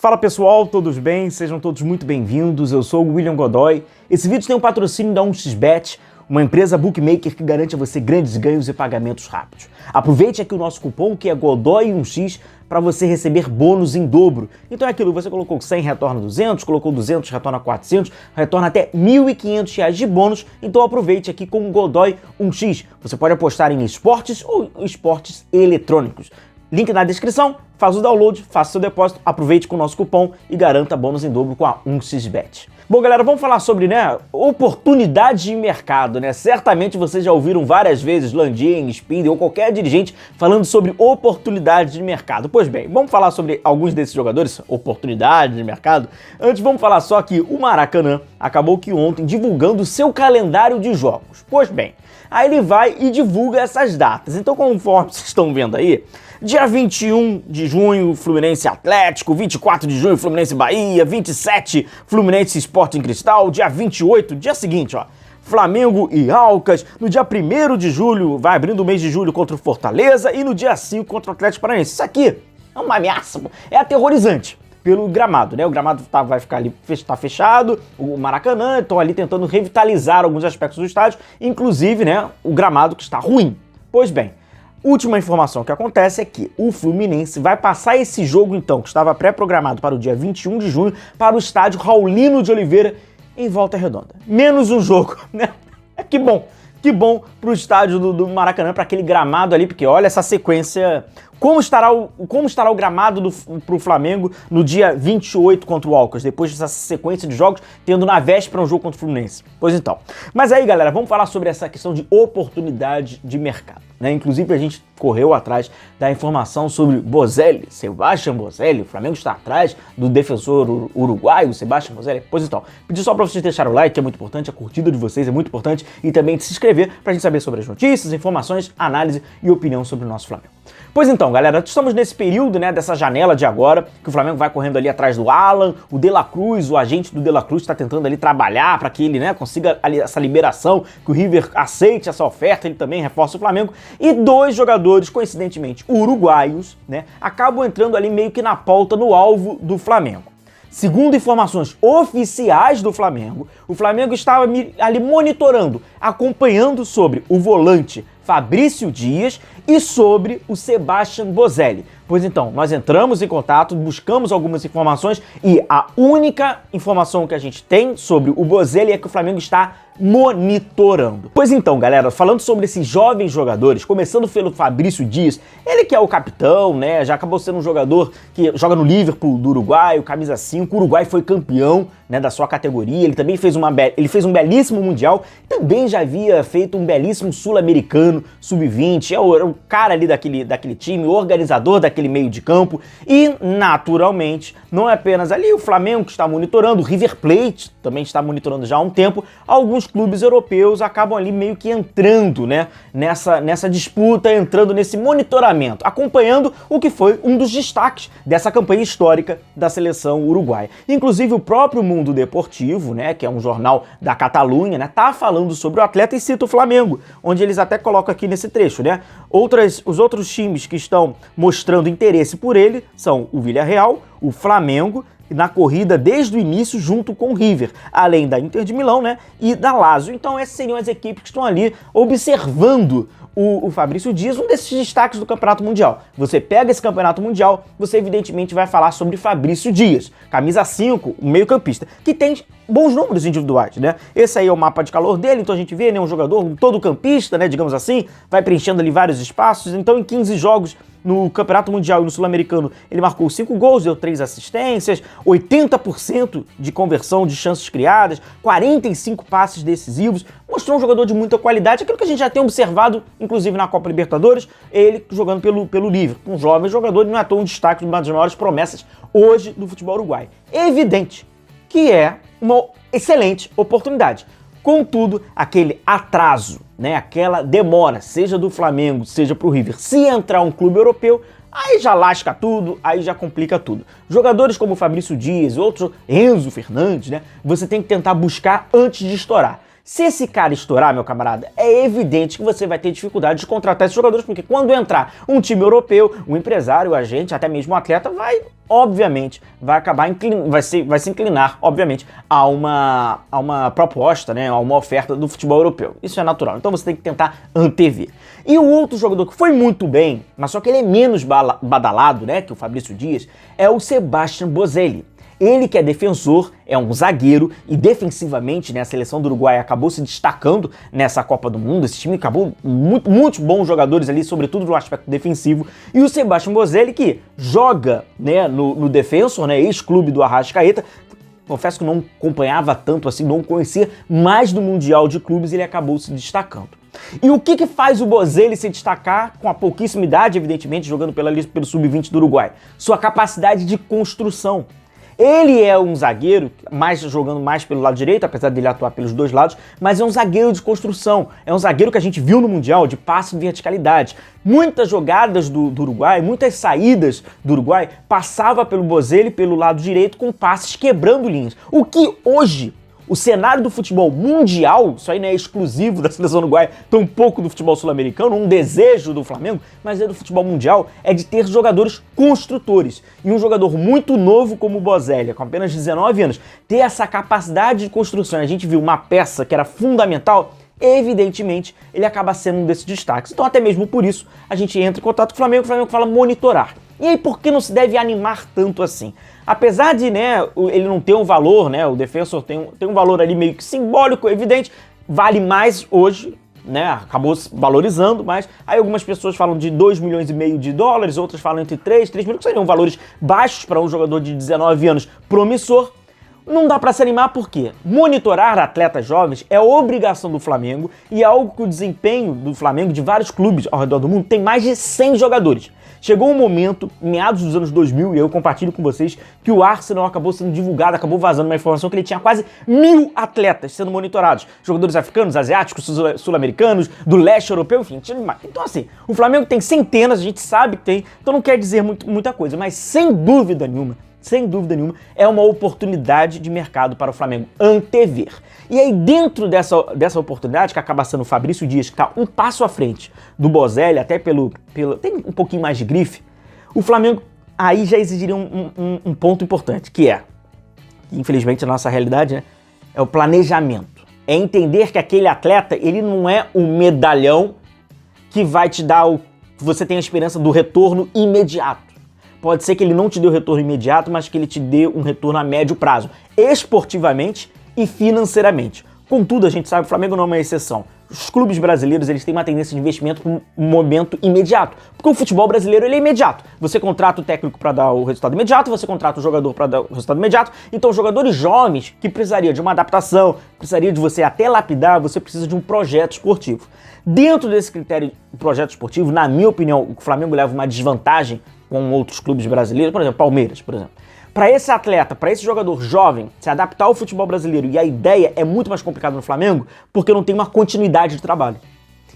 Fala pessoal, todos bem? Sejam todos muito bem-vindos, eu sou o William Godoy. Esse vídeo tem um patrocínio da 1xBet, uma empresa bookmaker que garante a você grandes ganhos e pagamentos rápidos. Aproveite aqui o nosso cupom que é Godoy1x para você receber bônus em dobro. Então é aquilo, você colocou 100, retorna 200, colocou 200, retorna 400, retorna até R$ 1.500 de bônus. Então aproveite aqui com o Godoy1x. Você pode apostar em esportes ou esportes eletrônicos. Link na descrição, faz o download, faça seu depósito, aproveite com o nosso cupom e garanta bônus em dobro com a 1xBet. Bom, galera, vamos falar sobre, oportunidade de mercado, Certamente vocês já ouviram várias vezes Landim, Spindle ou qualquer dirigente falando sobre oportunidade de mercado. Pois bem, vamos falar sobre alguns desses jogadores, oportunidade de mercado. Antes, vamos falar só que o Maracanã acabou que ontem divulgando o seu calendário de jogos. Pois bem, aí ele vai e divulga essas datas. Então, conforme vocês estão vendo aí, dia 21 de junho, Fluminense Atlético, 24 de junho, Fluminense Bahia, 27, Fluminense Sporting Cristal, dia 28, dia seguinte, Flamengo e Alcas, no dia 1º de julho, vai abrindo o mês de julho contra o Fortaleza e no dia 5 contra o Atlético Paranaense. Isso aqui é uma ameaça, é aterrorizante pelo gramado, O gramado vai ficar ali, tá fechado, o Maracanã, estão ali tentando revitalizar alguns aspectos do estádio, inclusive, o gramado que está ruim. Pois bem, última informação que acontece é que o Fluminense vai passar esse jogo, então, que estava pré-programado para o dia 21 de junho, para o estádio Raulino de Oliveira, em Volta Redonda. Menos um jogo, Que bom pro estádio do Maracanã, para aquele gramado ali, porque olha essa sequência. Como estará o gramado pro Flamengo no dia 28 contra o Alcas, depois dessa sequência de jogos, tendo na véspera um jogo contra o Fluminense? Pois então. Mas aí, galera, vamos falar sobre essa questão de oportunidade de mercado, Inclusive, a gente correu atrás da informação sobre Bozelli, Sebastião Bozelli. O Flamengo está atrás do defensor uruguaio, Sebastião Bozelli. Pois então, pedi só para vocês deixarem o like, que é muito importante, a curtida de vocês é muito importante, e também de se inscrever para a gente saber sobre as notícias, informações, análise e opinião sobre o nosso Flamengo. Pois então, galera, estamos nesse período, dessa janela de agora, que o Flamengo vai correndo ali atrás do Alan, o De La Cruz, o agente do De La Cruz está tentando ali trabalhar para que ele, consiga ali essa liberação, que o River aceite essa oferta, ele também reforça o Flamengo, e dois jogadores, coincidentemente, uruguaios, acabam entrando ali meio que na pauta, no alvo do Flamengo. Segundo informações oficiais do Flamengo, o Flamengo estava ali monitorando, acompanhando sobre o volante Fabrício Dias e sobre o Sebastião Bozelli. Pois então, nós entramos em contato, buscamos algumas informações e a única informação que a gente tem sobre o Bozelli é que o Flamengo está monitorando. Pois então, galera, falando sobre esses jovens jogadores, começando pelo Fabrício Dias, ele que é o capitão, já acabou sendo um jogador que joga no Liverpool do Uruguai, o camisa 5, o Uruguai foi campeão, da sua categoria, ele também fez um belíssimo Mundial, também já havia feito um belíssimo Sul-Americano, Sub-20, é o cara ali daquele time, o organizador daquele meio de campo, e naturalmente, não é apenas ali o Flamengo que está monitorando, o River Plate também está monitorando já há um tempo, alguns clubes europeus acabam ali meio que entrando, nessa disputa, entrando nesse monitoramento, acompanhando o que foi um dos destaques dessa campanha histórica da seleção uruguaia. Inclusive o próprio Mundo Deportivo, que é um jornal da Catalunha, tá falando sobre o atleta e cita o Flamengo, onde eles até colocam aqui nesse trecho, os outros times que estão mostrando interesse por ele são o Villarreal, o Flamengo, na corrida desde o início junto com o River, além da Inter de Milão, e da Lazio. Então essas seriam as equipes que estão ali observando o Fabrício Dias, um desses destaques do Campeonato Mundial. Você pega esse Campeonato Mundial, você evidentemente vai falar sobre Fabrício Dias, camisa 5, o meio-campista, que tem bons números individuais, Esse aí é o mapa de calor dele, então a gente vê, um jogador, todo campista, digamos assim, vai preenchendo ali vários espaços. Então em 15 jogos no Campeonato Mundial e no Sul-Americano, ele marcou 5 gols, deu 3 assistências, 80% de conversão de chances criadas, 45 passes decisivos, mostrou um jogador de muita qualidade, aquilo que a gente já tem observado, inclusive na Copa Libertadores, ele jogando pelo Liverpool, um jovem jogador, e não é à toa um destaque de uma das maiores promessas hoje do futebol uruguaio. É evidente que é uma excelente oportunidade. Contudo, aquele atraso, aquela demora, seja do Flamengo, seja pro River, se entrar um clube europeu, aí já lasca tudo, aí já complica tudo. Jogadores como Fabrício Dias, outros, Enzo Fernandes, você tem que tentar buscar antes de estourar. Se esse cara estourar, meu camarada, é evidente que você vai ter dificuldade de contratar esses jogadores, porque quando entrar um time europeu, um empresário, o agente, até mesmo o atleta, obviamente, vai acabar vai se inclinar, obviamente, a uma proposta, né, a uma oferta do futebol europeu. Isso é natural. Então você tem que tentar antever. E o outro jogador que foi muito bem, mas só que ele é menos badalado, né, que o Fabrício Dias, é o Sebastian Boselli. Ele que é defensor, é um zagueiro e defensivamente, né, a seleção do Uruguai acabou se destacando nessa Copa do Mundo. Esse time acabou muitos bons jogadores ali, sobretudo no aspecto defensivo. E o Sebastian Boselli que joga, né, no Defensor, né, ex-clube do Arrascaeta. Confesso que não acompanhava tanto assim, não conhecia, mas no Mundial de Clubes ele acabou se destacando. E o que faz o Boselli se destacar com a pouquíssima idade, evidentemente, jogando pelo Sub-20 do Uruguai? Sua capacidade de construção. Ele é um zagueiro, jogando mais pelo lado direito, apesar dele atuar pelos dois lados, mas é um zagueiro de construção. É um zagueiro que a gente viu no Mundial, de passe e verticalidade. Muitas jogadas do Uruguai, muitas saídas do Uruguai, passava pelo Boselli, pelo lado direito, com passes quebrando linhas. O que hoje, o cenário do futebol mundial, isso aí não é exclusivo da seleção uruguaia, tampouco do futebol sul-americano, um desejo do Flamengo, mas é do futebol mundial, é de ter jogadores construtores. E um jogador muito novo como o Boselli, com apenas 19 anos, ter essa capacidade de construção. A gente viu uma peça que era fundamental, evidentemente, ele acaba sendo um desses destaques. Então, até mesmo por isso, a gente entra em contato com o Flamengo fala monitorar. E aí, por que não se deve animar tanto assim? Apesar de, né, ele não ter um valor, né, o Defensor tem um valor ali meio que simbólico, evidente, vale mais hoje, né, acabou se valorizando, mas aí algumas pessoas falam de 2,5 milhões de dólares, outras falam entre 3 milhões, que seriam valores baixos para um jogador de 19 anos promissor. Não dá para se animar porque monitorar atletas jovens é obrigação do Flamengo e é algo que o desempenho do Flamengo, de vários clubes ao redor do mundo, tem mais de 100 jogadores. Chegou um momento, meados dos anos 2000, e eu compartilho com vocês, que o Arsenal acabou sendo divulgado, acabou vazando uma informação que ele tinha quase 1.000 atletas sendo monitorados. Jogadores africanos, asiáticos, sul-americanos, do leste europeu, enfim. Então assim, o Flamengo tem centenas, a gente sabe que tem, então não quer dizer muita coisa, mas sem dúvida nenhuma, é uma oportunidade de mercado para o Flamengo antever. E aí, dentro dessa oportunidade, que acaba sendo o Fabrício Dias, que está um passo à frente do Boselli, até tem um pouquinho mais de grife, o Flamengo aí já exigiria um ponto importante, que é, infelizmente, a nossa realidade, né, é o planejamento. É entender que aquele atleta, ele não é um medalhão que vai te dar que você tem a esperança do retorno imediato. Pode ser que ele não te dê o retorno imediato, mas que ele te dê um retorno a médio prazo, esportivamente e financeiramente. Contudo, a gente sabe que o Flamengo não é uma exceção. Os clubes brasileiros, eles têm uma tendência de investimento com um momento imediato, porque o futebol brasileiro, ele é imediato. Você contrata o técnico para dar o resultado imediato, você contrata o jogador para dar o resultado imediato. Então, jogadores jovens que precisariam de uma adaptação, precisaria de você até lapidar, você precisa de um projeto esportivo. Dentro desse critério de projeto esportivo, na minha opinião, o Flamengo leva uma desvantagem com outros clubes brasileiros, por exemplo, Palmeiras, por exemplo. Para esse atleta, para esse jogador jovem se adaptar ao futebol brasileiro, e a ideia é muito mais complicada no Flamengo, porque não tem uma continuidade de trabalho.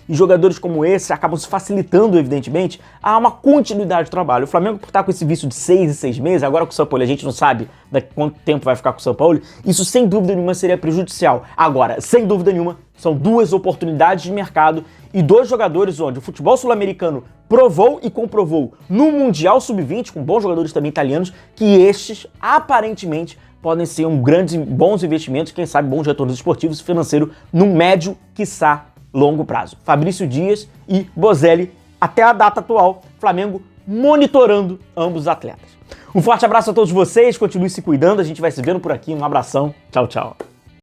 E jogadores como esse acabam se facilitando, evidentemente, a uma continuidade de trabalho. O Flamengo, por estar com esse vício de 6 em 6 meses, agora com o São Paulo, a gente não sabe daqui quanto tempo vai ficar com o São Paulo, isso sem dúvida nenhuma seria prejudicial. Agora, sem dúvida nenhuma, são duas oportunidades de mercado e dois jogadores onde o futebol sul-americano provou e comprovou no Mundial Sub-20, com bons jogadores também italianos, que estes, aparentemente, podem ser bons investimentos, quem sabe bons retornos esportivos e financeiros no médio, quiçá, longo prazo. Fabrício Dias e Boselli, até a data atual, Flamengo monitorando ambos os atletas. Um forte abraço a todos vocês, continue se cuidando, a gente vai se vendo por aqui, um abração, tchau, tchau.